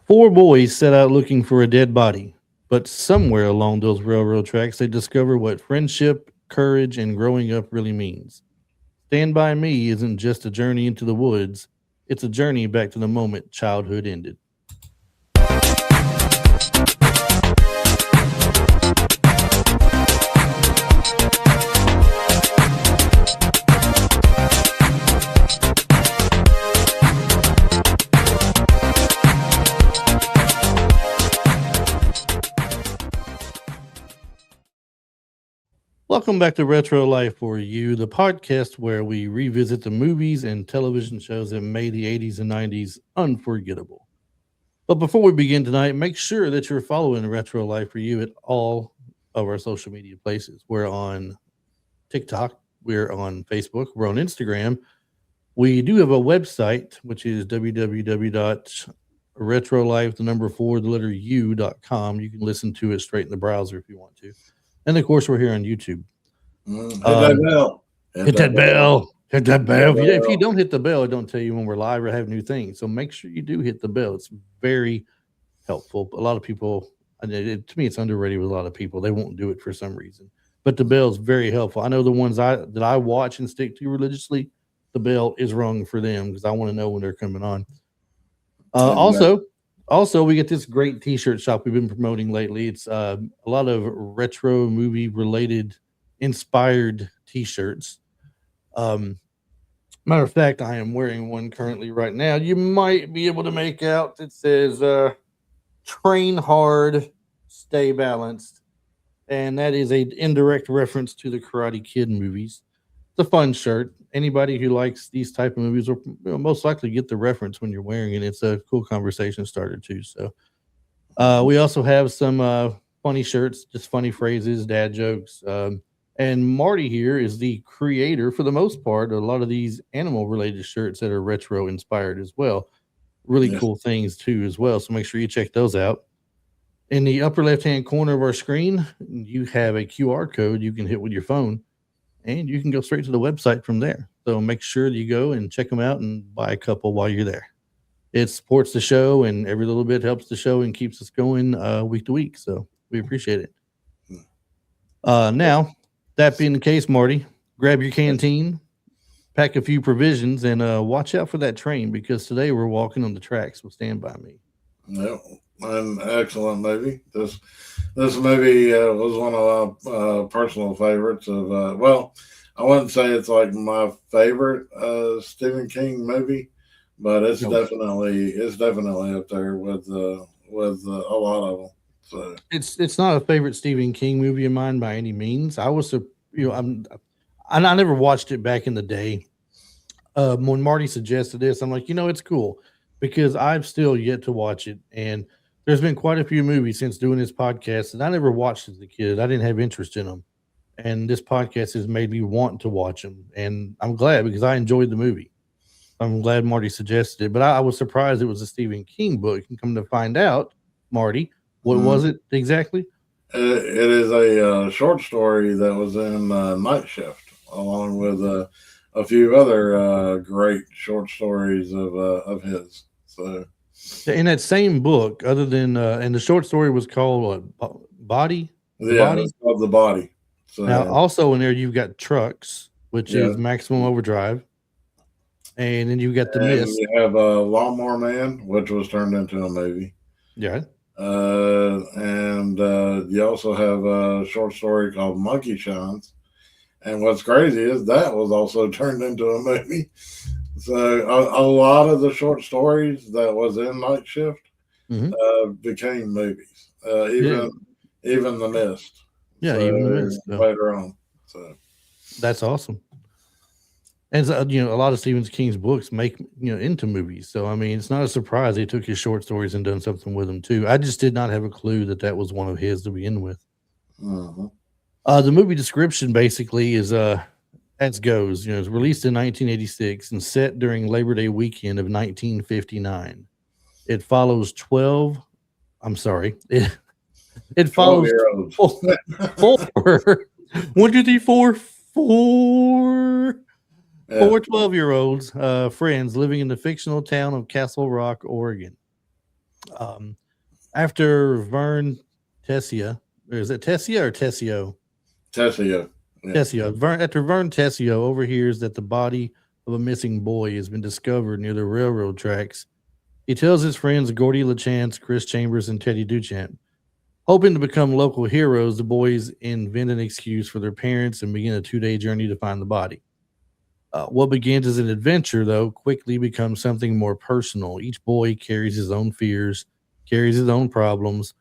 Four boys set out looking for a dead body, but somewhere along those railroad tracks, they discover what friendship, courage, and growing up really means. Stand By Me isn't just a journey into the woods, it's a journey back to the moment childhood ended. Welcome back to Retro Life for You, the podcast where we revisit the movies and television shows that made the 80s and 90s unforgettable. But before we begin tonight, make sure that you're following Retro Life for You at all of our social media places. We're on TikTok, we're on Facebook, we're on Instagram. We do have a website, which is www.retrolife, the number four, the letter U.com. You can listen to it straight in the browser if you want to. And of course, we're here on YouTube. Hit that Um, bell. hit that bell. Hit that Hit that bell. If you bell. don't hit the bell, it don't tell you when we're live or have new things. So make sure you do hit the bell. It's very helpful. A lot of people, and to me, it's underrated with a lot of people. They won't do it for some reason. But the bell is very helpful. I know the ones that I watch and stick to religiously, the bell is rung for them because I want to know when they're coming on. Uh, And also, also we get this great T-shirt shop we've been promoting lately. It's a lot of retro movie related, inspired T-shirts. Um, Matter of fact, I am wearing one currently right now. You might be able to make out. It says "Train hard, stay balanced," and that is a indirect reference to the Karate Kid movies. It's a fun shirt. Anybody who likes these type of movies will most likely get the reference when you're wearing it. It's a cool conversation starter too. So we also have some funny shirts, just funny phrases, dad jokes. And Marty here is the creator, for the most part, of a lot of these animal related shirts that are retro inspired as well. Really yes, cool things too, as well. So make sure you check those out. In the upper left hand corner of our screen, you have a QR code you can hit with your phone, and you can go straight to the website from there. So make sure you go and check them out and buy a couple while you're there. It supports the show, and every little bit helps the show and keeps us going week to week. So we appreciate it. Now, that being the case, Marty, grab your canteen, pack a few provisions, and watch out for that train because today we're walking on the tracks. So stand by me. yeah, an excellent movie. This movie was one of my personal favorites. I wouldn't say it's like my favorite Stephen King movie, but Nope. it's definitely up there with a lot of them. So It's not a favorite Stephen King movie of mine by any means. I was, I never watched it back in the day. When Marty suggested this, I'm like, it's cool because I've still yet to watch it. And there's been quite a few movies since doing this podcast that I never watched as a kid. I didn't have interest in them. And this podcast has made me want to watch them. And I'm glad because I enjoyed the movie. I'm glad Marty suggested it. But I was surprised it was a Stephen King book. And come to find out, Marty, what mm, was it exactly? it is a short story that was in Night Shift, along with a few other great short stories of his. So In that same book, other than, and the short story was called Body? The yeah, Body? it's called The Body. Now, So also in there, you've got Trucks, which yeah, is Maximum Overdrive. And then you've got The and Mist. you have Lawnmower Man, which was turned into a movie. Yeah. And you also have a short story called Monkey Shines. And what's crazy is that was also turned into a movie. So a lot of the short stories that was in Night Shift Hmm. became movies. Yeah. Even The Mist. Yeah. So Even The Mist. So later on. So that's awesome. And so, a lot of Stephen King's books make into movies. So I mean, it's not a surprise they took his short stories and done something with them too. I just did not have a clue that that was one of his to begin with. mhm. The movie description basically is as goes. It's released in 1986 and set during Labor Day weekend of 1959. It follows 12. I'm sorry. It 12 follows year olds. four. four 1, 2, 3, 4, four. Yeah. Four 12-year-olds, friends living in the fictional town of Castle Rock, Oregon. Um, after Vern Tessio, or is it Tessio or Tessio? Tessio. Yeah. Tessio. After Vern Tessio overhears that the body of a missing boy has been discovered near the railroad tracks, he tells his friends Gordie Lachance, Chris Chambers, and Teddy Duchamp. Hoping to become local heroes, the boys invent an excuse for their parents and begin a 2-day journey to find the body. What begins as an adventure, though, quickly becomes something more personal. Each boy carries his own fears, carries his own problems.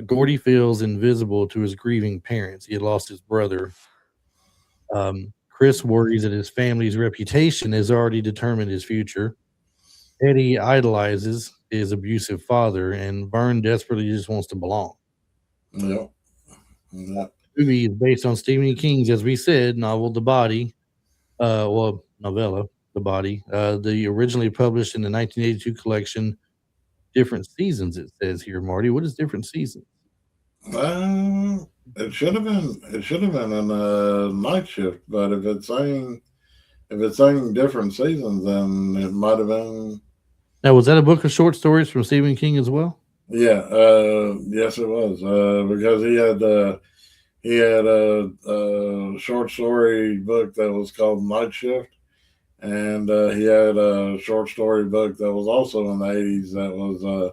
Gordy feels invisible to his grieving parents. He had lost his brother. Chris worries that his family's reputation has already determined his future. Eddie idolizes his abusive father, and Vern desperately just wants to belong. Yeah. Yeah. The movie is based on Stephen King's, as we said, novel The Body, novella, The Body, the originally published in the 1982 collection, Different Seasons, it says here, Marty. What is Different Seasons? It should have been. It should have been in a night shift, but if it's saying different seasons, then it might have been. Now, was that a book of short stories from Stephen King as well? Yeah. Yes, it was. Because he had a short story book that was called Night Shift, and he had a short story book that was also in the 80s that was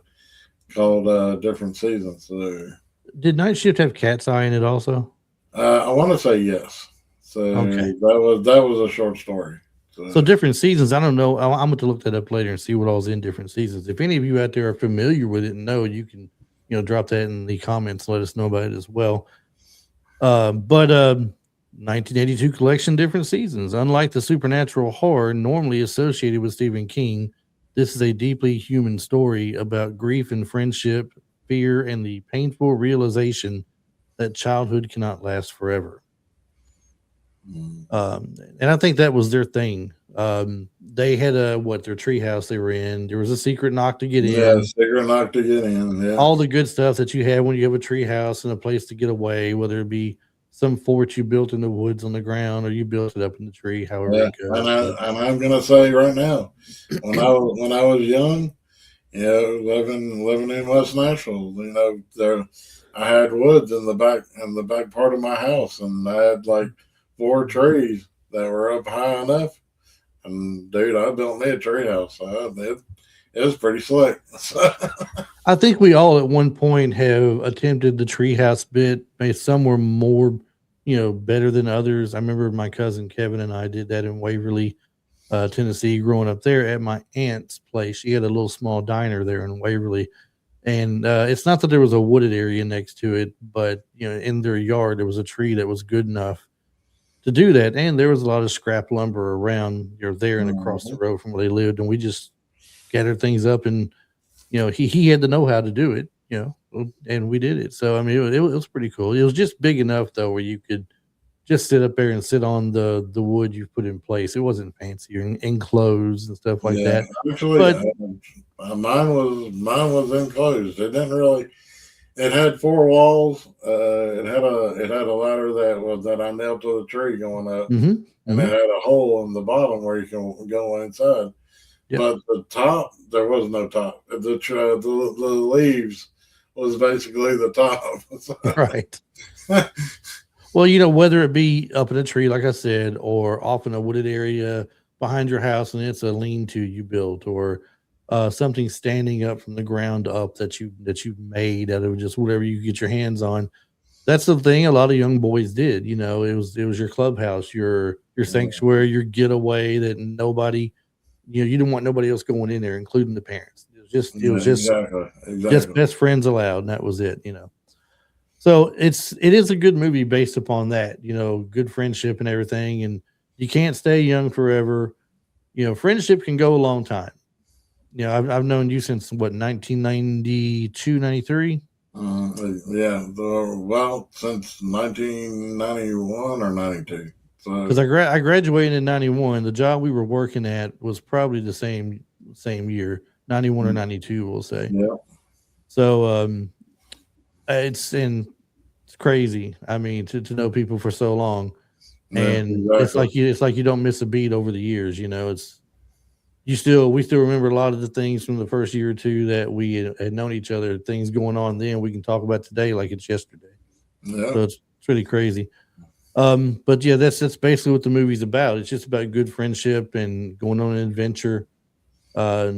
called Different Seasons. So Did Night Shift have Cat's Eye in it also? I want to say yes. So Okay. that was a short story. So Different Seasons, I don't know. I'm going to look that up later and see what all's in Different Seasons. If any of you out there are familiar with it and know, you can, drop that in the comments and let us know about it as well. But 1982 collection, Different Seasons. Unlike the supernatural horror normally associated with Stephen King, this is a deeply human story about grief and friendship, fear, and the painful realization that childhood cannot last forever. And I think that was their thing. They had their treehouse they were in. There was a secret knock to get Yeah, in. secret knock to get in. Yeah. All the good stuff that you have when you have a treehouse and a place to get away, whether it be some fort you built in the woods on the ground or you built it up in the tree, however Yeah, it goes. and I'm gonna say right now, when I was young, living in West Nashville, there I had woods in the back part of my house, and I had like 4 trees that were up high enough. And dude, I built me a tree house. It was pretty slick. I think we all at one point have attempted the treehouse bit. Maybe some were more, better than others. I remember my cousin Kevin and I did that in Waverly, Tennessee, growing up there at my aunt's place. She had a little small diner there in Waverly. And it's not that there was a wooded area next to it, but, in their yard, there was a tree that was good enough to do that. And there was a lot of scrap lumber around, there and across the road from where they lived. And we just gathered things up and, he had to know how to do it, and we did it. So, I mean, it was pretty cool. It was just big enough though, where you could just sit up there and sit on the wood you've put in place. It wasn't fancy or enclosed and stuff like Yeah, that. actually, But mine was enclosed. It didn't really. It had 4 walls. It had a ladder that I nailed to the tree going up, mhm, and it mhm, had a hole in the bottom where you can go inside. yep, But the top, there was no top. The leaves was basically the top. right. Well, whether it be up in a tree, like I said, or off in a wooded area behind your house, and it's a lean-to you built, or something standing up from the ground up that you made out of just whatever you get your hands on. That's the thing a lot of young boys did. It was your clubhouse, your sanctuary, your getaway that nobody, you didn't want nobody else going in there, including the parents. It was just Exactly. best friends allowed, and that was it. So it is a good movie based upon that, good friendship and everything. And you can't stay young forever. Friendship can go a long time. I've known you since what, 1992, 93? Yeah. Well, since 1991 or 92. So Because I graduated in 91. The job we were working at was probably the same year, 91 or 92, we'll say. yeah, So it's crazy. I mean, to know people for so long. yeah, And exactly. it's like you don't miss a beat over the years. we still remember a lot of the things from the first year or two that we had known each other, things going on then we can talk about today like it's yesterday. Yeah. So it's really crazy. But yeah, that's basically what the movie's about. It's just about good friendship and going on an adventure. Uh,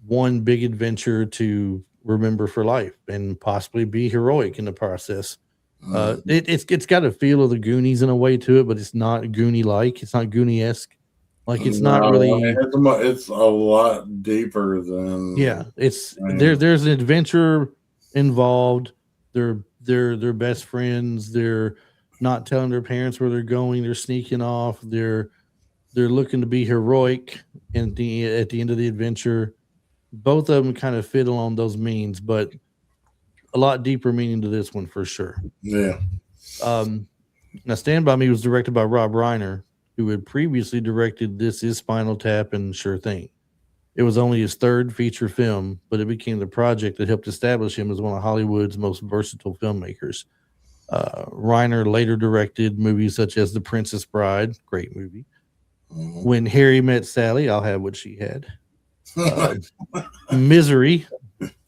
one big adventure to remember for life and possibly be heroic in the process. It's got a feel of the Goonies in a way to it, but it's not Goonie like. It's not Goonie esque. Like it's not No, really. it's a lot deeper Yeah, than. it's I mean, there's an adventure involved. They're best friends. They're not telling their parents where they're going. They're sneaking off. They're looking to be heroic at the end of the adventure. Both of them kind of fit along those means, but a lot deeper meaning to this one for sure. yeah. Um, Now, Stand By Me was directed by Rob Reiner, who had previously directed This Is Spinal Tap and Sure Thing. It was only his third feature film, but it became the project that helped establish him as one of Hollywood's most versatile filmmakers. Reiner later directed movies such as The Princess Bride, great movie. When Harry Met Sally, I'll Have What She Had. Misery,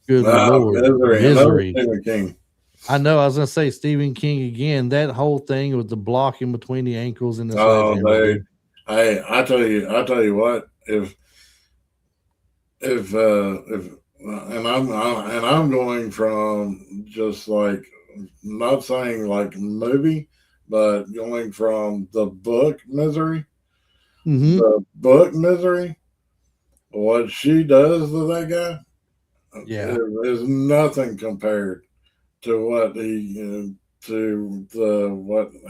good Lord, Misery. Stephen King. I know. I was gonna say Stephen King again. That whole thing with the block in between the ankles and the Dude, I tell you what, if and I'm going from just like not saying like movie, but going from the book Misery, the book Misery, what she does to that guy, is nothing compared to what what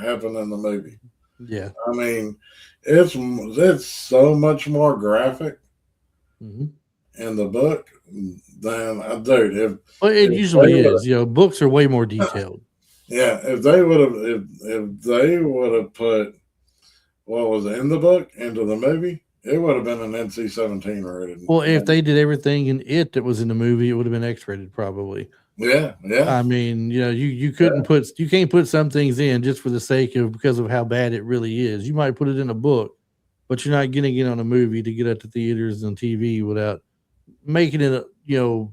happened in the movie. Yeah, I mean, it's so much more graphic in the book than dude. Well, it usually is. You know, books are way more detailed. Yeah, if they would have put what was in the book into the movie, it would have been an NC-17 rated. Well, if they did everything in it that was in the movie, it would have been X-rated probably. Yeah. I mean, you know, you can't put some things in just for the sake of because of how bad it really is. You might put it in a book, but you're not getting it on a movie to get out to theaters and TV without making it, to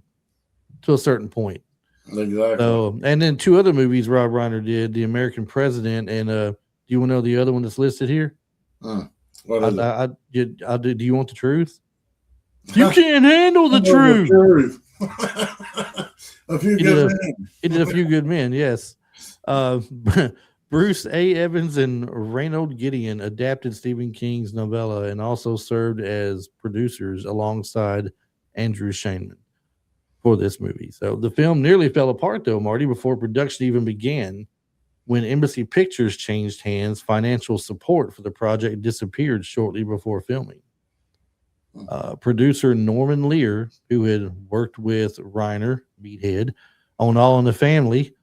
a certain point. Exactly. So, and then two other movies Rob Reiner did: The American President and do you want to know the other one that's listed here? What is it? Do you want the truth? You can't handle the truth. A few good men. He did A Few Good Men, yes. Bruce A. Evans and Reynold Gideon adapted Stephen King's novella and also served as producers alongside Andrew Shainman for this movie. So the film nearly fell apart, though, Marty, before production even began. When Embassy Pictures changed hands, financial support for the project disappeared shortly before filming. Producer Norman Lear, who had worked with Reiner, Meathead, on All in the Family,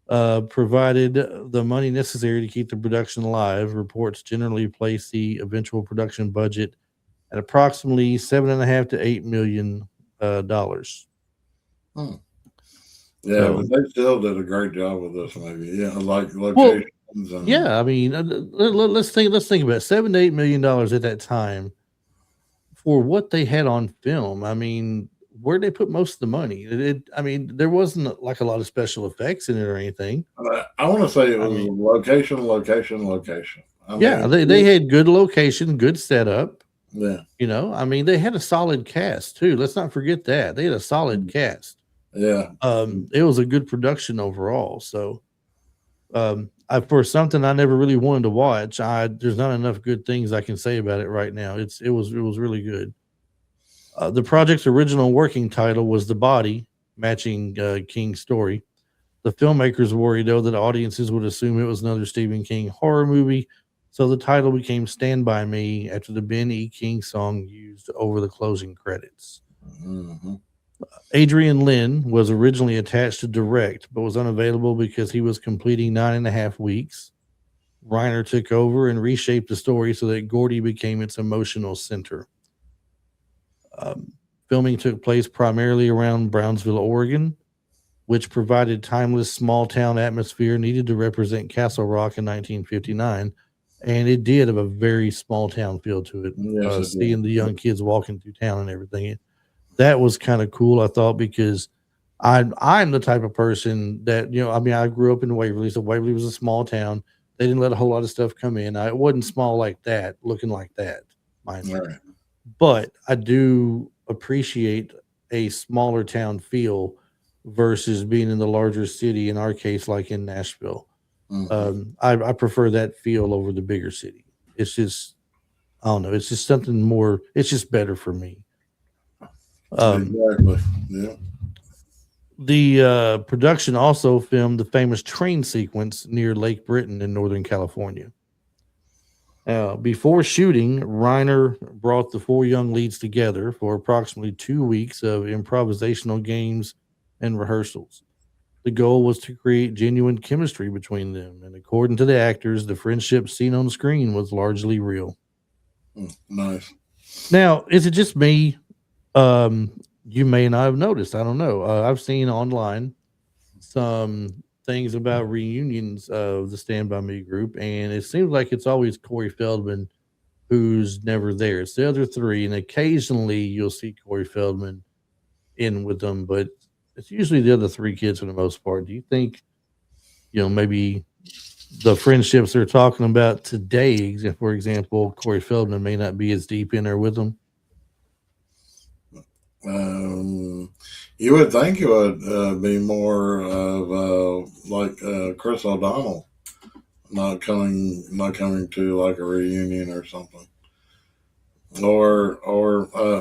provided the money necessary to keep the production alive. Reports generally place the eventual production budget at approximately $7.5 to $8 million. Yeah, but they still did a great job with this movie. Yeah, like locations. Yeah, I mean, let's think about it. $7 to $8 million at that time for what they had on film. I mean, where'd they put most of the money? I mean, there wasn't like a lot of special effects in it or anything. I want to say it was location. I mean, they had good location, good setup. Yeah. I mean, they had a solid cast too. Let's not forget that. They had a solid cast. Yeah. It was a good production overall. So, for something I never really wanted to watch, there's not enough good things I can say about it right now. It was really good. The project's original working title was The Body, matching King's story. The filmmakers worried, though, that audiences would assume it was another Stephen King horror movie, so the title became Stand By Me after the Ben E. King song used over the closing credits. Adrian Lynn was originally attached to direct, but was unavailable because he was completing 9.5 weeks. Reiner took over and reshaped the story so that Gordie became its emotional center. Filming took place primarily around Brownsville, Oregon, which provided timeless small town atmosphere needed to represent Castle Rock in 1959, and it did have a very small town feel to it. Yes, it did. Seeing the young kids walking through town and everything, that was kind of cool. I thought because I'm the type of person that I mean, I grew up in Waverly, so Waverly was a small town. They didn't let a whole lot of stuff come in. It wasn't small like that, looking like that, mind you. Right. But I do appreciate a smaller town feel versus being in the larger city. In our case, like in Nashville, I prefer that feel over the bigger city. It's just I don't know. It's just something more. It's just better for me. Exactly. Yeah. The production also filmed the famous train sequence near Lake Britain in Northern California. Before shooting, Reiner brought the four young leads together for approximately 2 weeks of improvisational games and rehearsals. The goal was to create genuine chemistry between them, and according to the actors, the friendship seen on screen was largely real. Nice. Now, is it just me? You may not have noticed. I don't know. I've seen online some things about reunions of the Stand By Me group, and it seems like it's always Corey Feldman who's never there. It's the other three, and occasionally you'll see Corey Feldman in with them, but it's usually the other three kids for the most part. Do you think, maybe the friendships they're talking about today, for example, Corey Feldman may not be as deep in there with them? You would think it would be more of like Chris O'Donnell not coming to like a reunion or something, or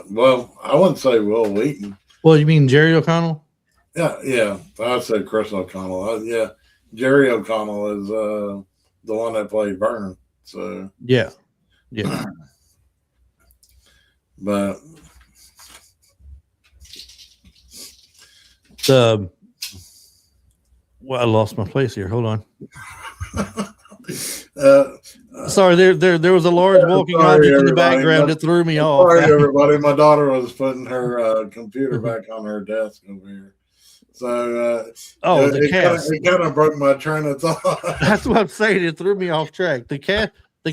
well, I wouldn't say Will Wheaton. Well, you mean Jerry O'Connell? Yeah, I said Chris O'Connell. Yeah, Jerry O'Connell is the one that played Vern. So yeah. But well, I lost my place here. Hold on. uh, Sorry, there was a large walking object in the background that threw me off. Sorry, everybody. My daughter was putting her computer back on her desk over here. So the cast. It kind of broke my train of thought. That's what I'm saying. It threw me off track. The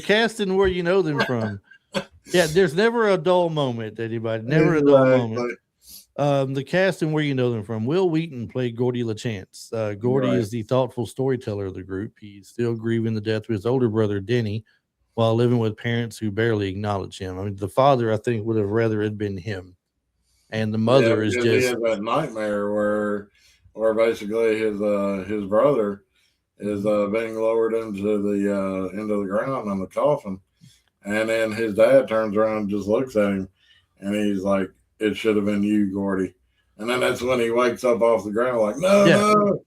cast and where you know them from. Yeah, there's never a dull moment, anybody. Never a dull moment. The cast and where you know them from. Will Wheaton played Gordie Lachance. Gordie is the thoughtful storyteller of the group. He's still grieving the death of his older brother, Denny, while living with parents who barely acknowledge him. I mean, the father, I think, would have rather it been him. And the mother is just... He had that nightmare where basically his brother is being lowered into the ground in the coffin. And then his dad turns around and just looks at him, and he's like, "It should have been you, Gordie." And then that's when he wakes up off the ground like, no.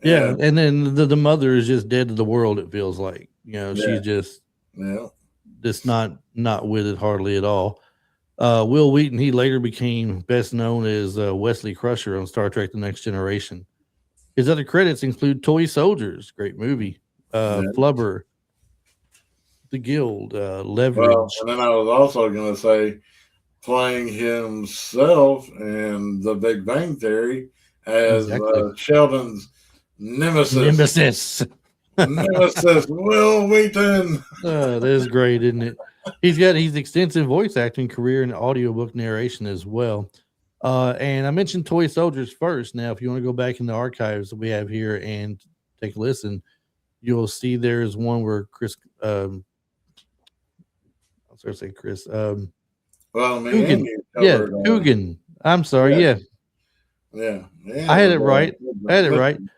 Yeah, and then the mother is just dead to the world, it feels like. She's just not with it hardly at all. Will Wheaton, he later became best known as Wesley Crusher on Star Trek The Next Generation. His other credits include Toy Soldiers, great movie, Flubber, The Guild, Leverage. Well, and then I was also going to say, playing himself in The Big Bang Theory as Sheldon's nemesis. Will Wheaton. That is great, isn't it? He's got his extensive voice acting career and audiobook narration as well. And I mentioned Toy Soldiers first. Now, if you want to go back in the archives that we have here and take a listen, you'll see there's one where Chris, I was going to say Chris, well, Coogan. Coogan. I'm sorry. Yeah. I had it right.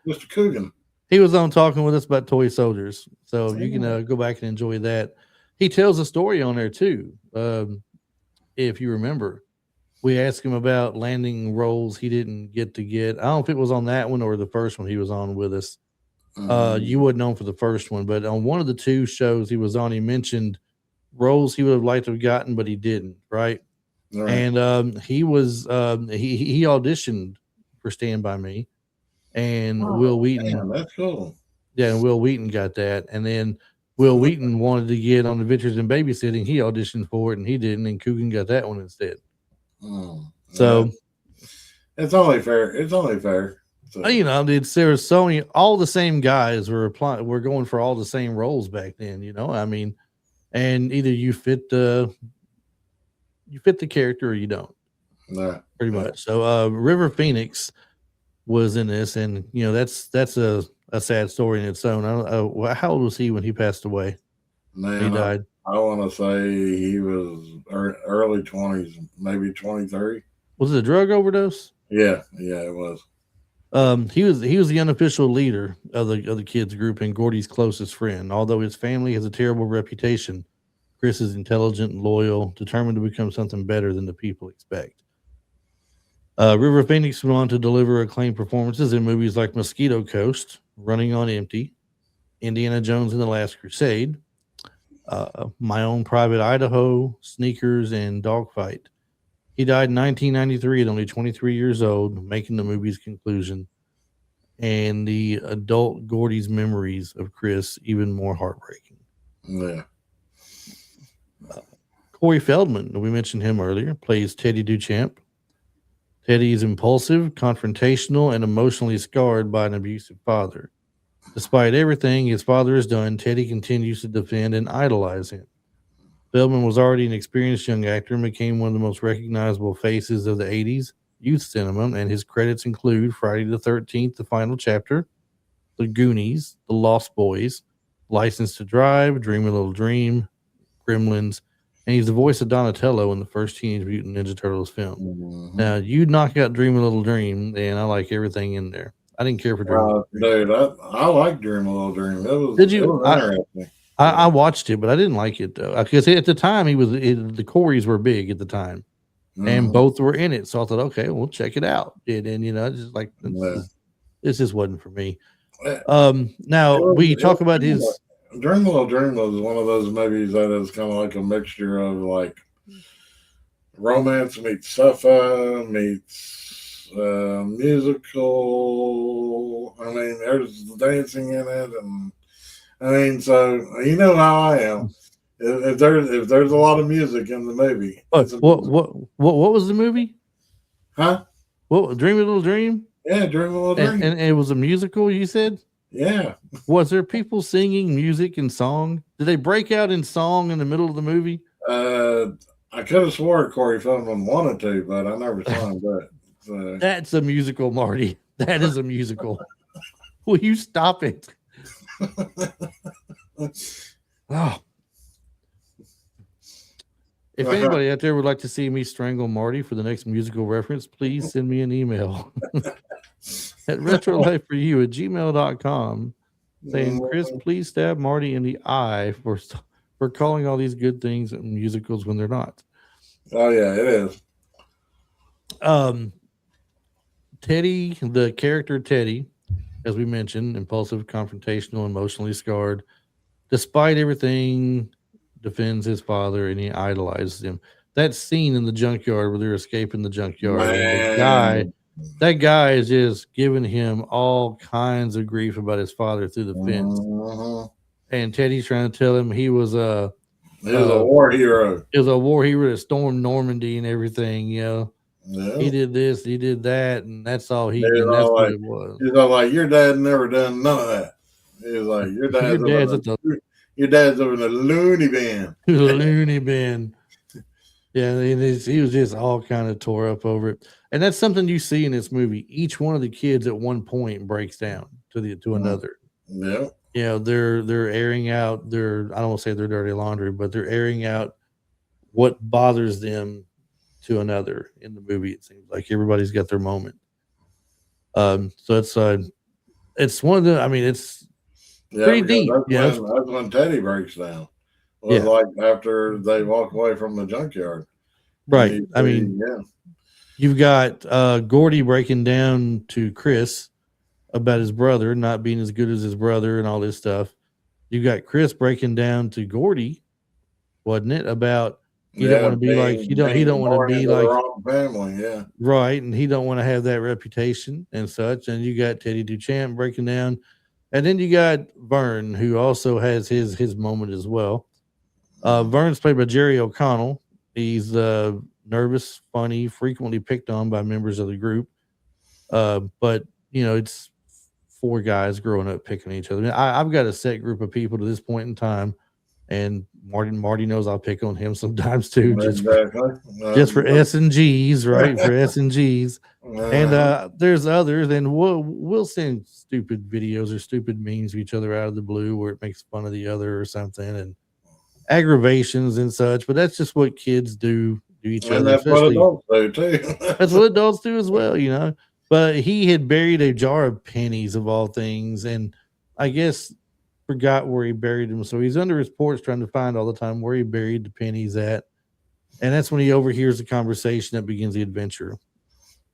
Mr. Coogan. He was on talking with us about Toy Soldiers, so you can go back and enjoy that. He tells a story on there too. If you remember, we asked him about landing roles he didn't get to get. I don't know if it was on that one or the first one he was on with us. You wouldn't know for the first one, but on one of the two shows he was on, he mentioned roles he would have liked to have gotten, but he didn't. Right. And he was he auditioned for Stand By Me, and Will Wheaton. Damn, that's cool. Yeah, and Will Wheaton got that, and then Will Wheaton wanted to get on Adventures in Babysitting. He auditioned for it, and he didn't, and Coogan got that one instead. So it's only fair. So. There's Sony. All the same guys were applying. We're going for all the same roles back then. I mean, and either you fit the character or you don't, Nah, pretty yeah, much. So River Phoenix was in this, and that's a sad story in its own. I don't, how old was he when he passed away? When he man, died? I want to say he was early 20s, maybe 23. Was it a drug overdose? Yeah, yeah, it was. He was the unofficial leader of the kids group and Gordie's closest friend. Although his family has a terrible reputation, Chris is intelligent and loyal, determined to become something better than the people expect. River Phoenix went on to deliver acclaimed performances in movies like Mosquito Coast, Running on Empty, Indiana Jones and the Last Crusade, My Own Private Idaho, Sneakers, and Dogfight. He died in 1993 at only 23 years old, making the movie's conclusion and the adult Gordie's memories of Chris even more heartbreaking. Yeah. Corey Feldman, we mentioned him earlier, plays Teddy Duchamp. Teddy is impulsive, confrontational, and emotionally scarred by an abusive father. Despite everything his father has done, Teddy continues to defend and idolize him. Feldman was already an experienced young actor and became one of the most recognizable faces of the 80s youth cinema, and his credits include Friday the 13th, The Final Chapter, The Goonies, The Lost Boys, License to Drive, Dream a Little Dream, Gremlins, and he's the voice of Donatello in the first Teenage Mutant Ninja Turtles film. Mm-hmm. Now, you knock out Dream a Little Dream, and I like everything in there. I didn't care for Dream a Little Dream. Dude, I like Dream a Little Dream. Did It you? was interesting. I watched it, but I didn't like it though because at the time the Coreys were big at the time, and both were in it. So I thought, okay, we'll check it out. And just like this just wasn't for me. Now we talk about his Dream a Little Dream was one of those movies that is kind of like a mixture of like romance meets sci-fi meets musical. I mean, there's dancing in it, and I mean, so you know how I am. If there's a lot of music in the movie, what was the movie? Huh? What Dream a Little Dream? Yeah, Dream a Little Dream. And it was a musical, you said? Yeah. Was there people singing music and song? Did they break out in song in the middle of the movie? I could have swore Corey Feldman wanted to, but I never saw him do it. So. That's a musical, Marty. That is a musical. Will you stop it? Oh. If anybody out there would like to see me strangle Marty for the next musical reference, please send me an email at retrolifeforyou@gmail.com saying, Chris, please stab Marty in the eye for calling all these good things musicals when they're not. Oh, yeah, it is. Teddy, the character Teddy, as we mentioned, impulsive, confrontational, emotionally scarred. Despite everything, defends his father and he idolizes him. That scene in the junkyard where they're escaping the junkyard, and that guy is just giving him all kinds of grief about his father through the fence. And Teddy's trying to tell him he was a war hero. He was a war hero that stormed Normandy and everything, Yeah. He did this, he did that, and that's all he did. That's what it was. He's all like, your dad never done none of that. He was like, your dad's up in a loony bin. Loony bin. Yeah, he was just all kind of tore up over it. And that's something you see in this movie. Each one of the kids at one point breaks down to another. Yeah. They're airing out their, I don't want to say their dirty laundry, but they're airing out what bothers them to another in the movie. It seems like everybody's got their moment. So it's one of the, I mean, it's pretty deep. That's when Teddy breaks down. Like after they walk away from the junkyard. Right. I mean, you've got Gordie breaking down to Chris about his brother not being as good as his brother and all this stuff. You got Chris breaking down to Gordie, wasn't it? About he don't want to be like he don't want to be like wrong family, right, and he don't want to have that reputation and such. And you got Teddy Duchamp breaking down, and then you got Vern, who also has his moment as well. Vern's played by Jerry O'Connell. He's nervous, funny, frequently picked on by members of the group. But it's four guys growing up picking each other. I've got a set group of people to this point in time and Marty knows I'll pick on him sometimes too, Exactly. just for S and G's, right? For S and G's. And there's others, and we'll send stupid videos or stupid memes of each other out of the blue where it makes fun of the other or something, and aggravations and such. But that's just what kids do to each and other, that's what especially adults do too. that's what adults do as well, you know. But he had buried a jar of pennies of all things, and I guess forgot where he buried them. So he's under his porch trying to find all the time where he buried the pennies at. And that's when he overhears the conversation that begins the adventure.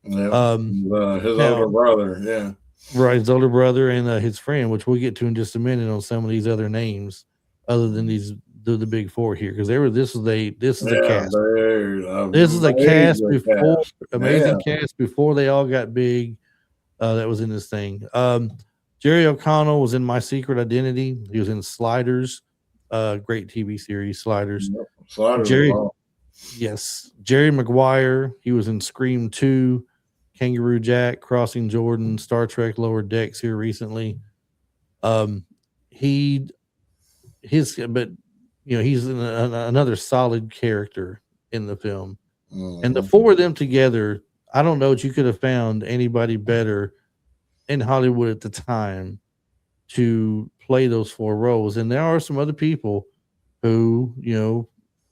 Yeah, his Now, older brother. Yeah, right, his older brother and his friend, which we'll get to in just a minute on some of these other names, other than the big four here, because this is a cast. This is a cast before amazing cast before they all got big. That was in this thing. Jerry O'Connell was in My Secret Identity. He was in Sliders, great TV series, Sliders. Sliders. Jerry Maguire. He was in Scream 2, Kangaroo Jack, Crossing Jordan, Star Trek Lower Decks here recently. But he's another solid character in the film. Mm-hmm. And the four of them together, I don't know that you could have found anybody better in Hollywood at the time to play those four roles. And there are some other people who,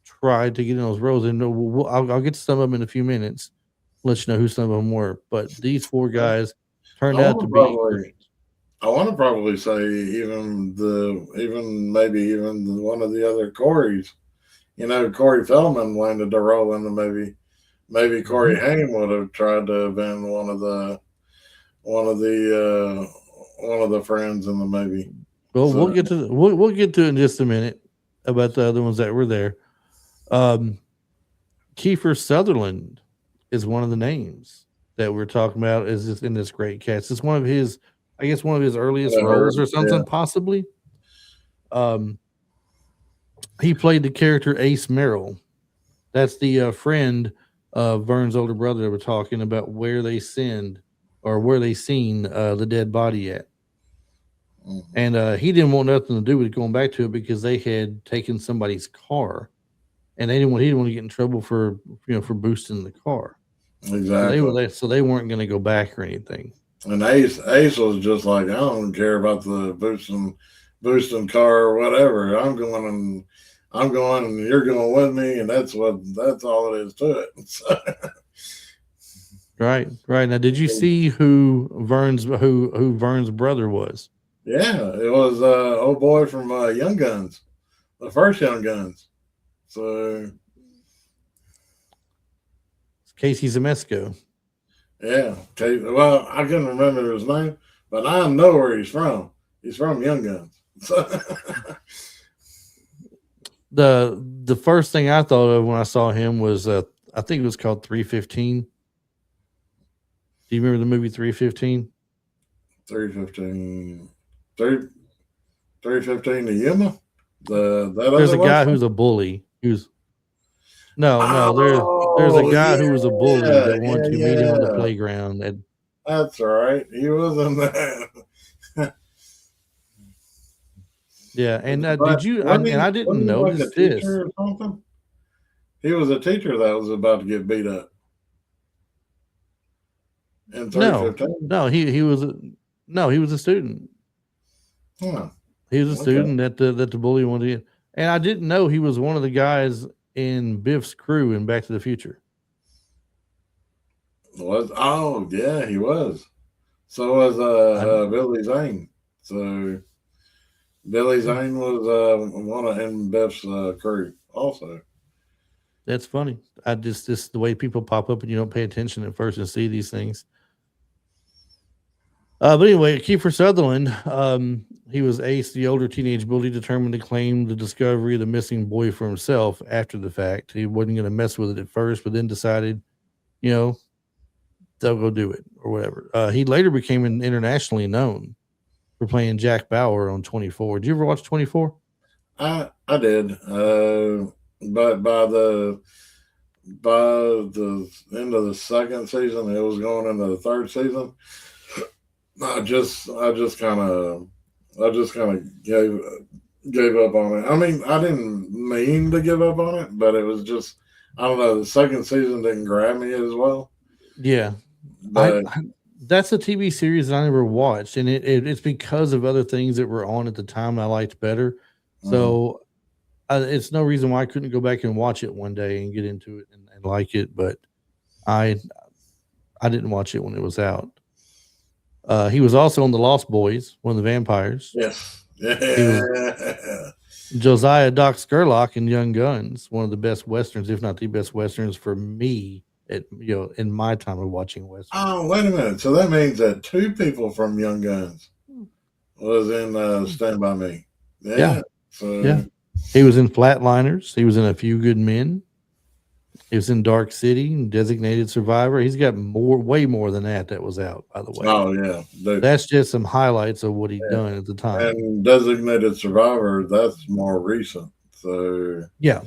tried to get in those roles. And I'll get to some of them in a few minutes, let you know who some of them were. But these four guys turned out to be. I want to probably say even one of the other Corys. Corey Feldman landed a role in the maybe Corey Haim would have tried to have been one of the friends in the movie. Well, so, we'll get to it in just a minute about the other ones that were there. Kiefer Sutherland is one of the names that we're talking about is in this great cast. It's one of his earliest roles or something, possibly. He played the character Ace Merrill. That's the friend of Vern's older brother that we're talking about where they seen the dead body at. Mm-hmm. And he didn't want nothing to do with going back to it because they had taken somebody's car, and he didn't want to get in trouble for boosting the car. Exactly. So they weren't going to go back or anything. And Ace was just like, I don't care about the boosting car or whatever. I'm going and you're going with me, and that's all it is to it. Right. Now, did you see who Vern's brother was? Yeah, it was old boy from Young Guns, the first Young Guns. So Casey Zemesco. Yeah. Well, I couldn't remember his name, but I know where he's from. He's from Young Guns. The first thing I thought of when I saw him was I think it was called 315. Do you remember the movie 315? 315. 315 to Yuma? There's a guy who's a bully. There's a guy who was a bully that wanted to meet him on the playground. That's right. He was in that. Yeah, and did you? I didn't notice this. Or something? He was a teacher that was about to get beat up. In 315? No, he was a student. Huh. He was a student that the bully wanted to get. And I didn't know he was one of the guys in Biff's crew in Back to the Future. He was. So was Billy Zane. So Billy Zane was one of Biff's crew also. That's funny. Just the way people pop up and you don't pay attention at first and see these things. But anyway, Kiefer Sutherland, he was Ace, the older teenage bully determined to claim the discovery of the missing boy for himself after the fact. He wasn't going to mess with it at first, but then decided, they'll go do it or whatever. He later became internationally known for playing Jack Bauer on 24. Did you ever watch 24? I did. But by the end of the second season, it was going into the third season. I just kind of gave gave up on it. I mean, I didn't mean to give up on it, but it was just, I don't know. The second season didn't grab me as well. Yeah, I, But I that's a TV series that I never watched, and it's because of other things that were on at the time I liked better. mhm. So it's no reason why I couldn't go back and watch it one day and get into it and like it. But I I didn't watch it when it was out. He was also on The Lost Boys, one of the vampires. Yes, He was yeah. Josiah Doc Skurlock in Young Guns, one of the best westerns, if not the best westerns for me. In my time of watching westerns. Oh, wait a minute. So that means that two people from Young Guns was in Stand By Me. Yeah, Yeah. yeah. So, He was in Flatliners. He was in A Few Good Men. He was in Dark City and Designated Survivor. He's got way more than that was out, by the way. oh, yeah. That's just some highlights of what he'd Yeah. done at the time. And Designated Survivor, that's more recent. So, Yeah.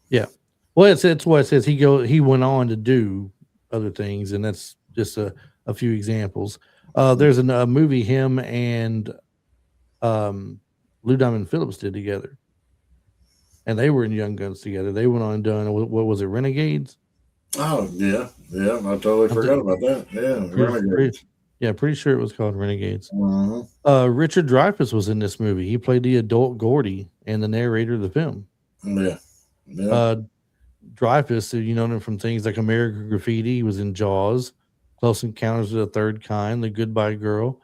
Yeah. Well, it's what it says. He went on to do other things, and that's just a few examples. There's a movie him and Lou Diamond Phillips did together, and they were in Young Guns together. They went on and done what was it, Renegades? oh, yeah. Yeah. I totally forgot about that. Yeah. Renegades. Pretty sure it was called Renegades. Mhm. Richard Dreyfuss was in this movie. He played the adult Gordie and the narrator of the film. Yeah. Yeah. Dreyfuss, you know him from things like American Graffiti. He was in Jaws, Close Encounters of the Third Kind, The Goodbye Girl,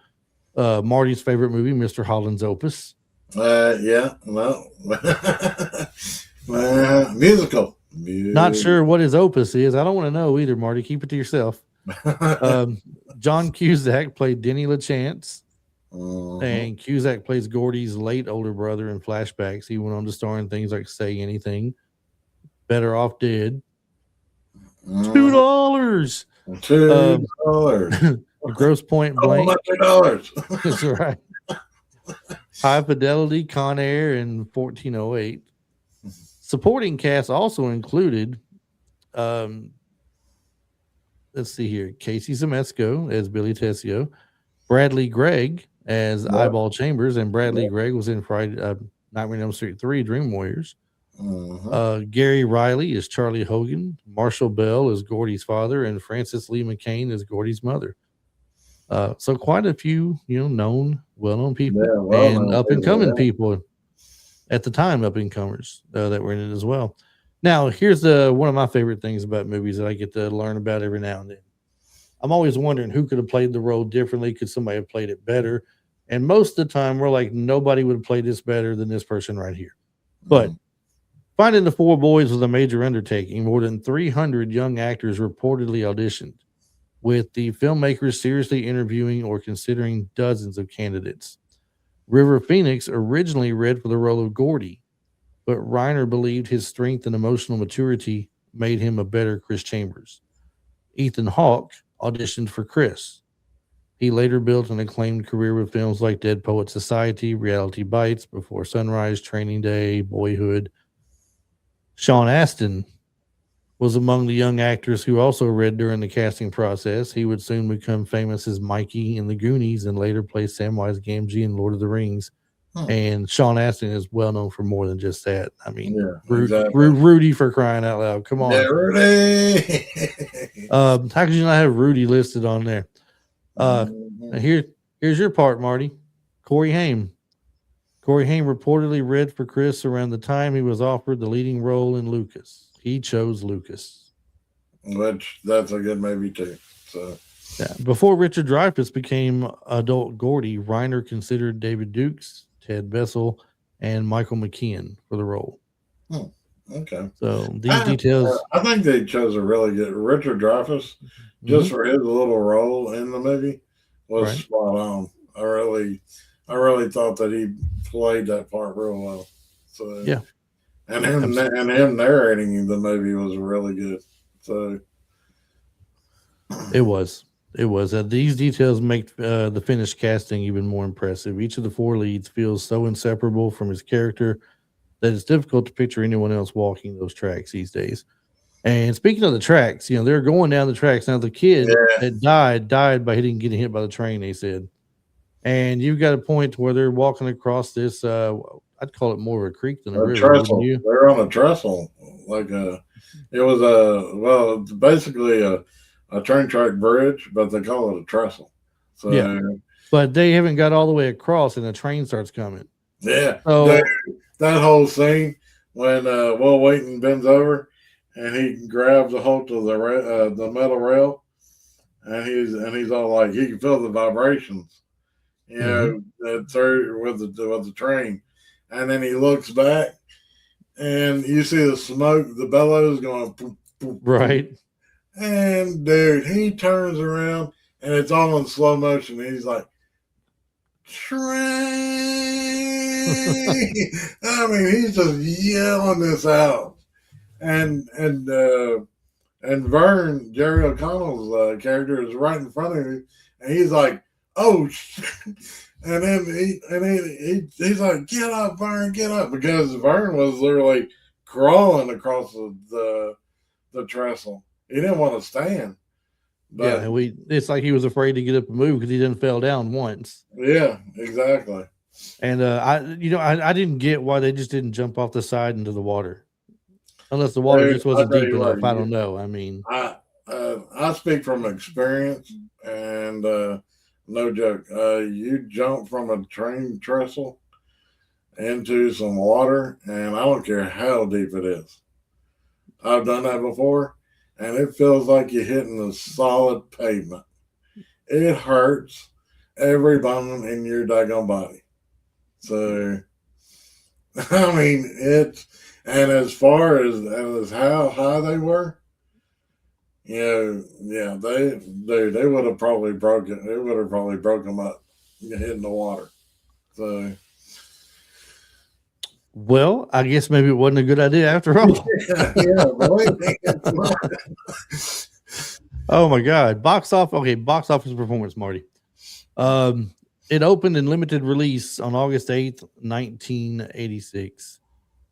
Marty's favorite movie, Mr. Holland's Opus. Yeah. Well, musical. Not sure what his opus is. I don't want to know either, Marty. Keep it to yourself. John Cusack played Denny Lachance, and Cusack plays Gordie's late older brother in flashbacks. He went on to star in things like Say Anything, Better Off Dead, $2, $2. Gross Point Blank. $2. That's right. High Fidelity, Con Air, and 1408. Supporting cast also included, let's see here, Casey Zemesco as Billy Tessio, Bradley Gregg as Eyeball Chambers, and Bradley Gregg was in Friday Nightmare on Elm Street 3, Dream Warriors. Gary Riley is Charlie Hogan, Marshall Bell is Gordie's father, and Frances Lee McCain is Gordie's mother. So quite a few, known, well-known people and up-and-coming people at the time, up-and-comers that were in it as well. Now, here's one of my favorite things about movies that I get to learn about every now and then. I'm always wondering who could have played the role differently. Could somebody have played it better? And most of the time, we're like, nobody would have played this better than this person right here. But finding the four boys was a major undertaking. More than 300 young actors reportedly auditioned, with the filmmakers seriously interviewing or considering dozens of candidates. River Phoenix originally read for the role of Gordie, but Reiner believed his strength and emotional maturity made him a better Chris Chambers. Ethan Hawke auditioned for Chris. He later built an acclaimed career with films like Dead Poet Society, Reality Bites, Before Sunrise, Training Day, Boyhood. Sean Astin was among the young actors who also read during the casting process. He would soon become famous as Mikey in The Goonies and later play Samwise Gamgee in Lord of the Rings. And Sean Astin is well known for more than just that. I mean, Rudy for crying out loud. Come on. Yeah, Rudy. How could you not have Rudy listed on there? Here's your part, Marty. Corey Haim. Corey Haim reportedly read for Chris around the time he was offered the leading role in Lucas. He chose Lucas. Which that's a good movie too. So yeah. Before Richard Dreyfuss became adult Gordie, Reiner considered David Dukes, Ted Bessel, and Michael McKean for the role. Okay. So these details. I think they chose a really good Richard Dreyfuss just for his little role in the movie was spot on. I really thought that he played that part real well. So yeah. And him narrating the movie was really good. So it was. These details make the finished casting even more impressive. Each of the four leads feels so inseparable from his character that it's difficult to picture anyone else walking those tracks these days. And speaking of the tracks, they're going down the tracks. Now, the kid that died by getting hit by the train, they said. And you've got a point where they're walking across this, I I'd call it more of a creek than a A river, wouldn't trestle. you? They're on a trestle, like it was it's basically a train track bridge, but they call it a trestle. Yeah, So but they haven't got all the way across, and the train starts coming. yeah, So that whole scene when Will Wheaton bends over and he grabs a hold of the metal rail, and he's all like he can feel the vibrations, you mhm, know, through with the train, and then he looks back and you see the smoke, the bellows going poof, poof, poof. right. And dude, he turns around and it's all in slow motion. And he's like, train. I mean, he's just yelling this out. And Vern, Jerry O'Connell's character, is right in front of him, and he's like, "Oh shit!" And then he's like, "Get up, Vern, get up!" Because Vern was literally crawling across the trestle. He didn't want to stand, Yeah, but it's like he was afraid to get up and move because he didn't fell down once. yeah, exactly. And I didn't get why they just didn't jump off the side into the water, unless the water Dude, just I'll wasn't tell deep you what, enough. I don't know. I mean, I speak from experience, and no joke. You jump from a train trestle into some water, and I don't care how deep it is. I've done that before, and it feels like you're hitting the solid pavement. It hurts every bone in your daggone body. So, I mean, and as far as how high they were, yeah, they would have probably broken. It would have probably broke them up, hitting the water. So well, I guess maybe it wasn't a good idea after all. yeah, believe me, Oh my God. Box office performance, Marty. It opened in limited release on August 8th, 1986.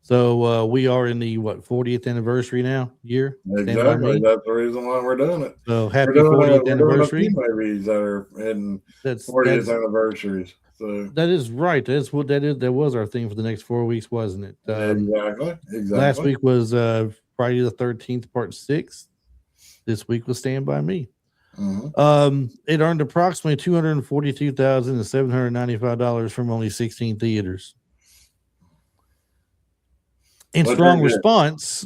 So we are in the 40th anniversary year. Stand by exactly. me. That's the reason why we're doing it. So happy 40th We're doing a few anniversary. movies that are in That's 40th anniversaries. So that is right. That's what that is. That was our thing for the next 4 weeks, wasn't it? exactly. Last week was Friday the 13th, part 6. This week was Stand By Me. It earned approximately $242,795 from only 16 theaters. In strong response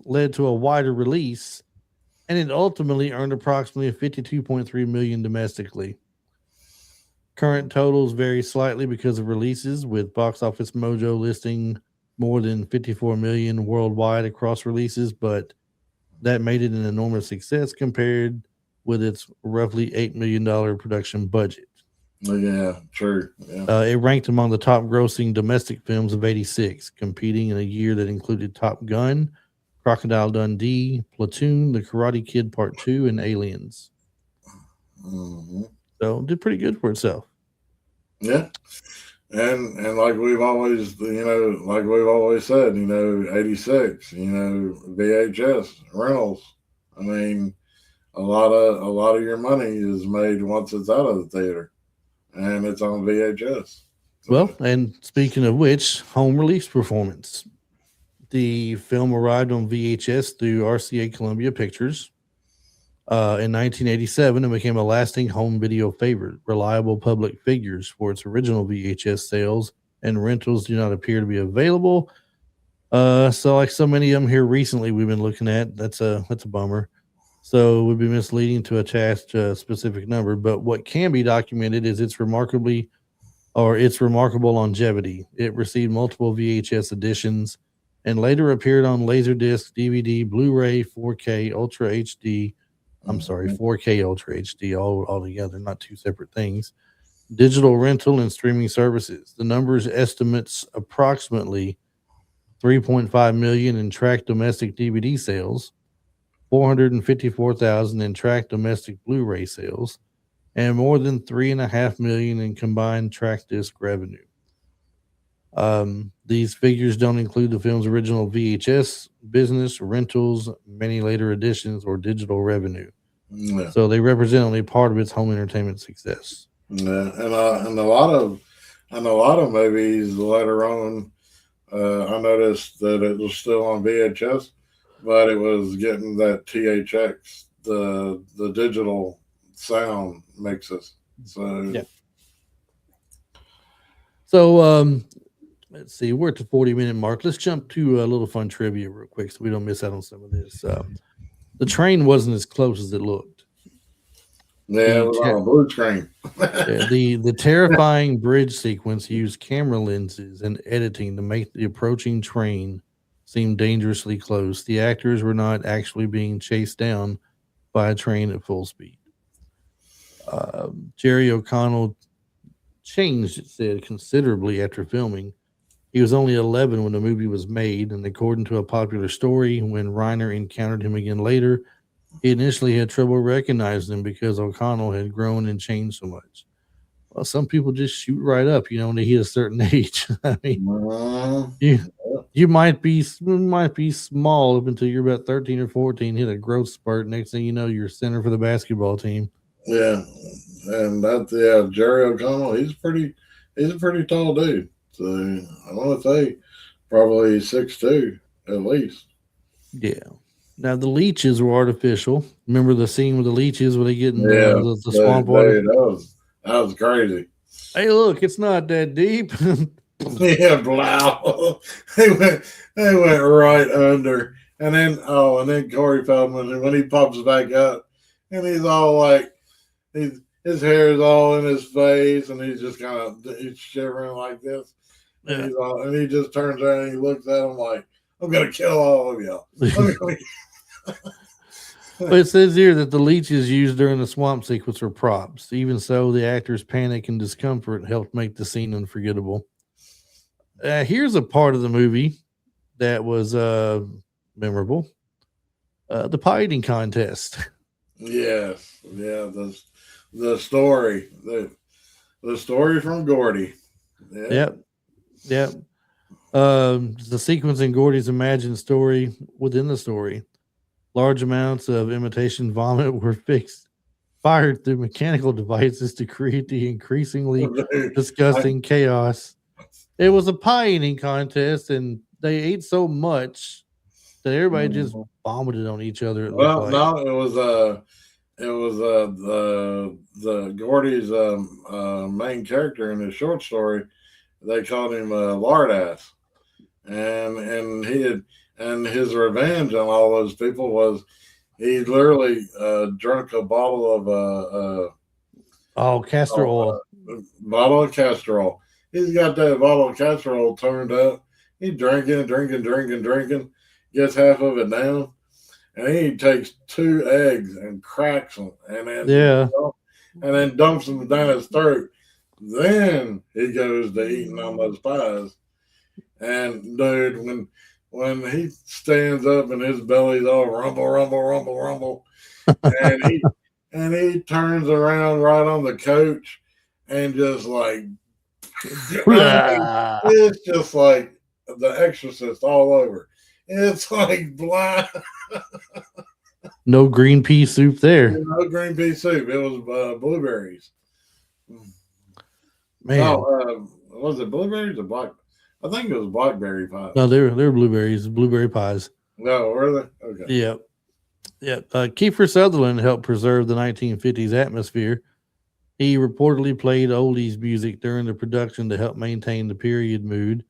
led to a wider release, and it ultimately earned approximately $52.3 million domestically. Current totals vary slightly because of releases, with Box Office Mojo listing more than 54 million worldwide across releases, but that made it an enormous success compared with its roughly $8 million production budget. Yeah, true. Yeah. It ranked among the top grossing domestic films of 86, competing in a year that included Top Gun, Crocodile Dundee, Platoon, The Karate Kid Part 2, and Aliens. So it did pretty good for itself. Yeah. And like we've always said, 86, VHS rentals. I mean, a lot of your money is made once it's out of the theater, and it's on VHS. Well, and speaking of which, home release performance. The film arrived on VHS through RCA Columbia Pictures in 1987 and became a lasting home video favorite. Reliable public figures for its original VHS sales and rentals do not appear to be available. So like so many of them here recently we've been looking at, that's a bummer. So it would be misleading to attach a specific number, but what can be documented is its remarkable longevity. It received multiple VHS editions and later appeared on Laserdisc, DVD, Blu-ray, 4K, Ultra HD. I'm sorry, 4K Ultra HD all together, not two separate things. Digital rental and streaming services. The numbers estimates approximately 3.5 million in tracked domestic DVD sales, 454,000 in tracked domestic Blu-ray sales, and more than 3.5 million in combined tracked disc revenue. These figures don't include the film's original VHS business, rentals, many later editions, or digital revenue. So they represent only part of its home entertainment success. Yeah, and a lot of And a lot of movies later on, I noticed that it was still on VHS, but it was getting that THX, the digital sound mixes. So Yeah. So let's see, we're at the 40-minute mark. Let's jump to a little fun trivia real quick so we don't miss out on some of this. The train wasn't as close as it looked. yeah, it The was ter- on a blue screen. yeah, the terrifying bridge sequence used camera lenses and editing to make the approaching train seem dangerously close. The actors were not actually being chased down by a train at full speed. Jerry O'Connell changed, it said, considerably after filming. He was only 11 when the movie was made, and according to a popular story, when Reiner encountered him again later, he initially had trouble recognizing him because O'Connell had grown and changed so much. Well, some people just shoot right up, when they hit a certain age. I mean, Mhm. you you might be small up until you're about 13 or 14, hit a growth spurt. Next thing you know, you're center for the basketball team. Yeah, and Jerry O'Connell. He's a pretty tall dude. So I want to say probably 6'2" at least. Yeah. Now the leeches were artificial. Remember the scene with the leeches where they get in Yeah, the swamp water? that was crazy. Hey, look, it's not that deep. Yeah, blow. They went right under, and then Corey Feldman when he pops back up, and he's all like, his hair is all in his face, and he's just kind of he's shivering like this, and Yeah. he just turns around and he looks at him like, "I'm gonna kill all of y'all." But it says here that the leeches used during the swamp sequence were props. Even so, the actors' panic and discomfort helped make the scene unforgettable. Here's a part of the movie that was memorable: the pie eating contest. Yes, yeah, the story, the story from Gordie. Yeah. Yep, yep. The sequence in Gordy's imagined story within the story. Large amounts of imitation vomit were fired through mechanical devices to create the increasingly I, disgusting chaos. It was a pie eating contest, and they ate so much that everybody just vomited on each other. It looked well, like. no, it was the Gordie's main character in his short story. They called him Lardass, and he had and his revenge on all those people was he literally drank a bottle of Oh, castor oil. bottle of castor oil. He's got that bottle of castor oil turned up. He drinking, gets half of it down, and he takes two eggs and cracks them, Yeah. and then dumps them down his throat. Then he goes to eating on those pies. And dude, when he stands up and his belly's all rumble, rumble, rumble, rumble, and he turns around right on the coach and just like I mean, it's just like the Exorcist all over. It's like blind. No green pea soup there. No green pea soup. It was blueberries. Man. No, was it blueberries or black? I think it was blackberry pie. No, they're blueberries, blueberry pies. No, were they? Okay. Yep. Yep. Kiefer Sutherland helped preserve the 1950s atmosphere. He reportedly played oldies music during the production to help maintain the period mood.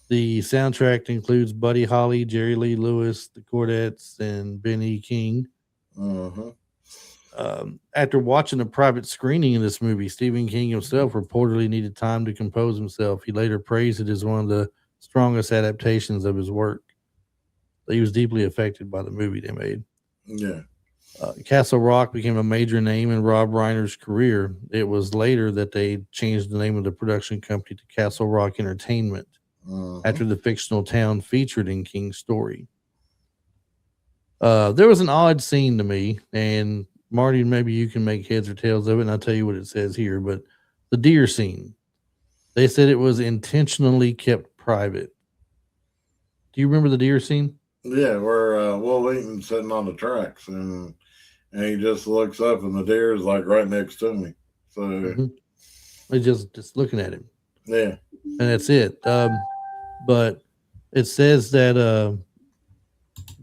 The soundtrack includes Buddy Holly, Jerry Lee Lewis, the Chordettes, and Benny King. Uh-huh. After watching a private screening of this movie, Stephen King himself reportedly needed time to compose himself. He later praised it as one of the strongest adaptations of his work. He was deeply affected by the movie they made. Yeah. Castle Rock became a major name in Rob Reiner's career. It was later that they changed the name of the production company to Castle Rock Entertainment after the fictional town featured in King's story. There was an odd scene to me, and Marty, maybe you can make heads or tails of it, and I'll tell you what it says here. But the deer scene, they said it was intentionally kept private. Do you remember the deer scene? Yeah, where Will Wheaton's sitting on the tracks and he just looks up and the deer is like right next to me. So They just looking at him. Yeah. and that's it. But it says that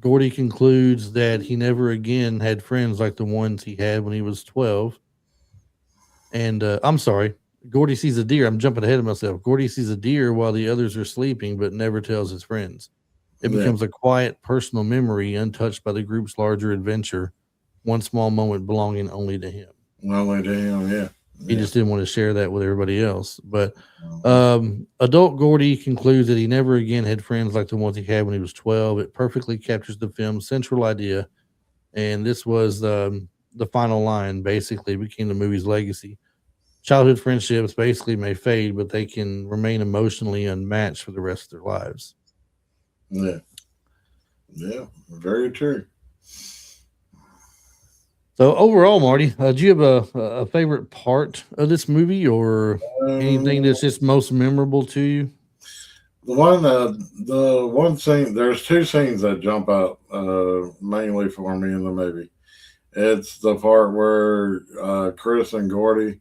Gordy concludes that he never again had friends like the ones he had when he was 12. And I'm sorry, Gordy sees a deer. I'm jumping ahead of myself. Gordy sees a deer while the others are sleeping, but never tells his friends. It Yeah. becomes a quiet personal memory untouched by the group's larger adventure, one small moment belonging only to him. Only to him. Yeah. He Yeah. just didn't want to share that with everybody else. But Mhm. adult Gordy concludes that he never again had friends like the ones he had when he was 12. It perfectly captures the film's central idea. And this was the final line, basically, became the movie's legacy. Childhood friendships basically may fade, but they can remain emotionally unmatched for the rest of their lives. Yeah. Yeah. Very true. So overall, Marty, do you have a favorite part of this movie or anything Um, that's just most memorable to you? the one scene. There's two scenes that jump out mainly for me in the movie. It's the part where Chris and Gordy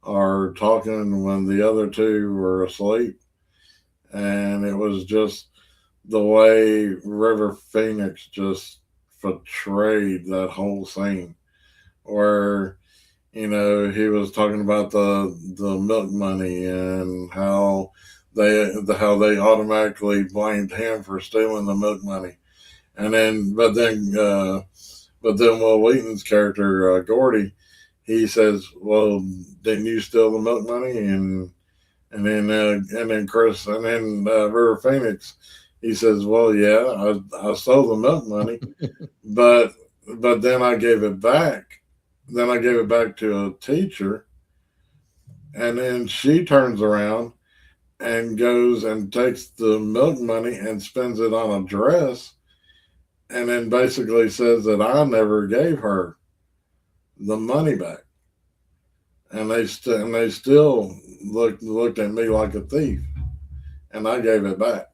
are talking when the other two were asleep, and it was just the way River Phoenix just portrayed that whole scene, where he was talking about the milk money and how they automatically blamed him for stealing the milk money, and then Will Wheaton's character Gordy, he says, "Well, didn't you steal the milk money?" And then Chris and then River Phoenix, he says, "Well, yeah, I stole the milk money, but then I gave it back. Then I gave it back to a teacher, and then she turns around and goes and takes the milk money and spends it on a dress, and then basically says that I never gave her the money back, and they still looked at me like a thief, and I gave it back."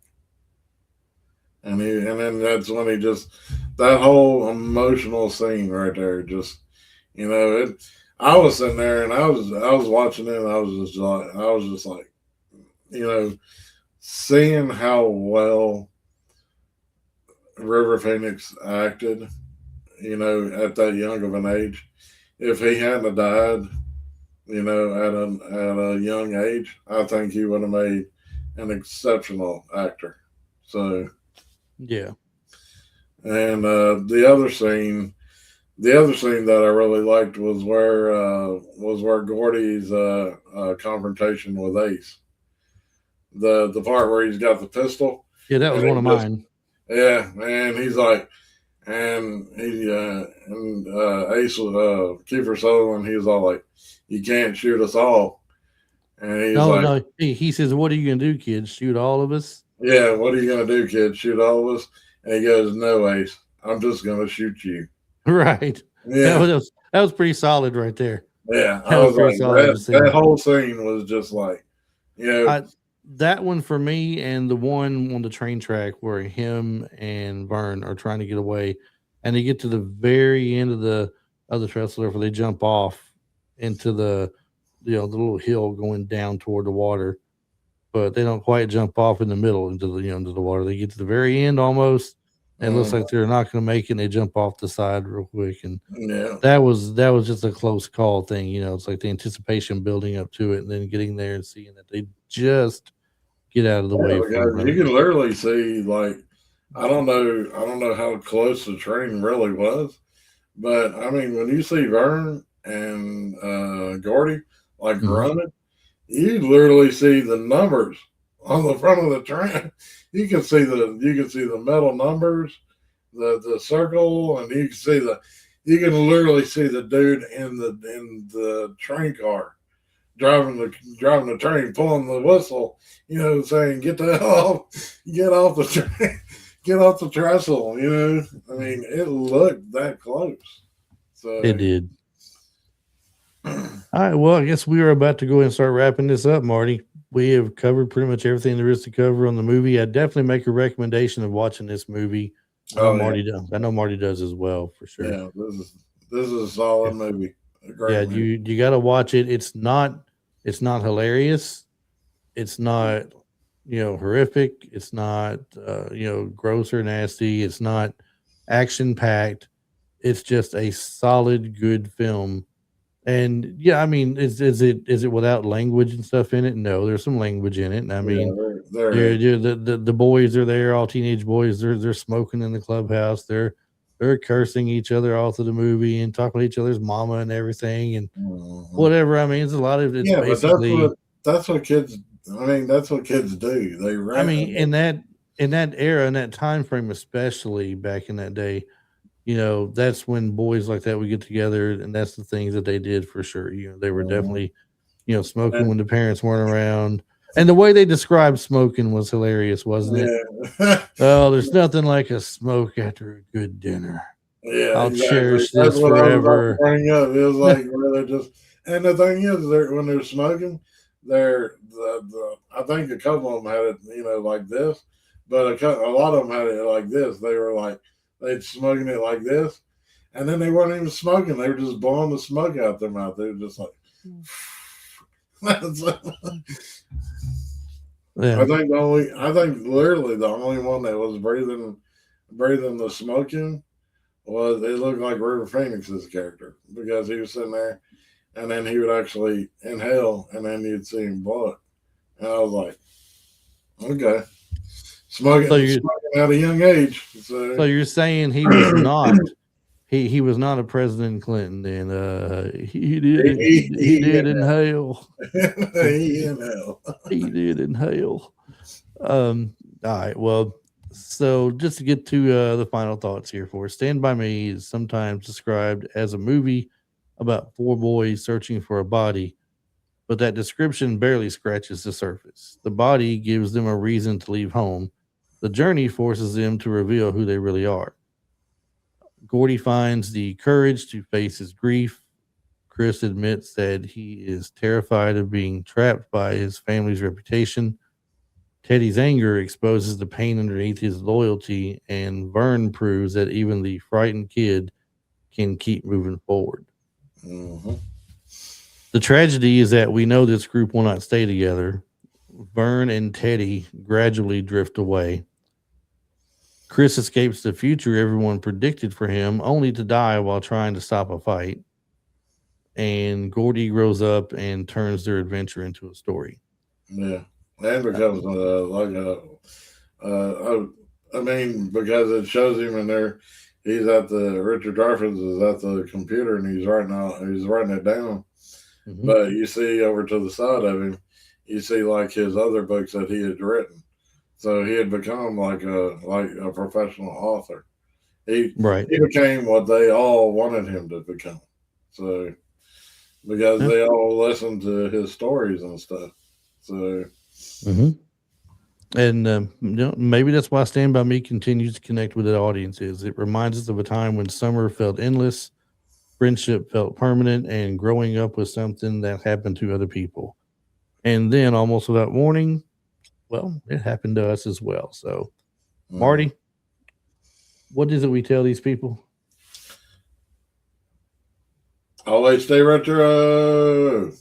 And then that's when he just that whole emotional scene right there, just it. I was sitting there and I was watching it, and I was just like you know seeing how well River Phoenix acted, at that young of an age. If he hadn't have died, at a young age, I think he would have made an exceptional actor. So, Yeah. and the other scene that I really liked was where Gordy's confrontation with Ace. The part where he's got the pistol, Yeah, that was and one of he just mine. yeah, and he's like, and Ace Kiefer Sutherland, he was all like, "You can't shoot us all," and he's No, like, no. He says, "What are you gonna do, kids? Shoot all of us?" "Yeah, what are you gonna do, kid? Shoot all of us?" And he goes, "No, Ace, I'm just gonna shoot you." Right. That Yeah, was that was pretty solid right there. yeah. That I was was pretty like solid that. to That see. whole scene was just like, you know, I that one for me, and the one on the train track where him and Vern are trying to get away, and they get to the very end of the trestle where they jump off into the little hill going down toward the water, but they don't quite jump off in the middle into the water. They get to the very end almost, and it looks mm, like they're not going to make it. And they jump off the side real quick, and yeah, that was just a close call thing. It's like the anticipation building up to it, and then getting there and seeing that they just get out of the yeah. way from Because you Vern. can literally see like, I don't know how close the train really was, but I mean, when you see Vern and Gordy like Mhm. running, you literally see the numbers on the front of the train. You can see the metal numbers, the circle, and you can literally see the dude in the train car driving the train, pulling the whistle, saying get the hell off, get off the train, get off the trestle. I mean, it looked that close. It So did. All right. Well, I guess we are about to go ahead and start wrapping this up, Marty. We have covered pretty much everything there is to cover on the movie. I definitely make a recommendation of watching this movie. I know oh yeah, Marty does. I know Marty does as well for sure. yeah. This is a solid movie, a Yeah, great movie. you got to watch it. It's not hilarious, It's not, horrific. It's not, gross or nasty. It's not action packed. It's just a solid, good film. And yeah, I mean, is it without language and stuff in it? No, there's some language in it. And I Yeah, mean, there is. the boys are there, all teenage boys. They're smoking in the clubhouse. They're cursing each other all through the movie and talking to each other's mama and everything and Mhm. whatever. I mean, it's a lot of it's Yeah, but basically. that's what kids. I mean, that's what kids do. They I rant. mean, in that era, in that time frame, especially back in that day, that's when boys like that would get together, and that's the things that they did for sure. They were Mhm. definitely, smoking And when the parents weren't around. And the way they described smoking was hilarious, wasn't it? yeah, Oh, there's nothing like a smoke after a good dinner. yeah, I'll exactly. cherish That's this what I was about to forever. bring up. It was like where they're just, and the thing is, when they're smoking, the I think a couple of them had it, like this, but a lot of them had it like this. They were like they'd smoking it like this, and then they weren't even smoking. They were just blowing the smoke out their mouth. They were just like. Yeah. I think literally the only one that was breathing the smoking was it looked like River Phoenix's character because he was sitting there and then he would actually inhale and then you'd see him blow it. And I was like, okay, So you smoking at a young age. so So you're saying he was not he was not a President Clinton, and he he did inhale. he inhaled. He did inhale. All right. Well, so just to get to the final thoughts here for us, Stand By Me is sometimes described as a movie about four boys searching for a body, but that description barely scratches the surface. The body gives them a reason to leave home. The journey forces them to reveal who they really are. Gordy finds the courage to face his grief. Chris admits that he is terrified of being trapped by his family's reputation. Teddy's anger exposes the pain underneath his loyalty, and Vern proves that even the frightened kid can keep moving forward. Mm-hmm. The tragedy is that we know this group will not stay together. Vern and Teddy gradually drift away. Chris escapes the future everyone predicted for him, only to die while trying to stop a fight. And Gordy grows up and turns their adventure into a story. Yeah, and Uh, becomes like a Uh, I mean, because it shows him in there, he's at the Richard Dreyfuss is at the computer and he's writing it down. mhm. But you see over to the side of him, you see like his other books that he had written. So he had become like a professional author. Right. He became what they all wanted him to become. So because Yeah. they all listened to his stories and stuff. So Mhm. And maybe that's why Stand By Me continues to connect with the audiences. It reminds us of a time when summer felt endless, friendship felt permanent, and growing up was something that happened to other people. And then, almost without warning, well, it happened to us as well. So, mm, Marty, what is it we tell these people? always stay retro.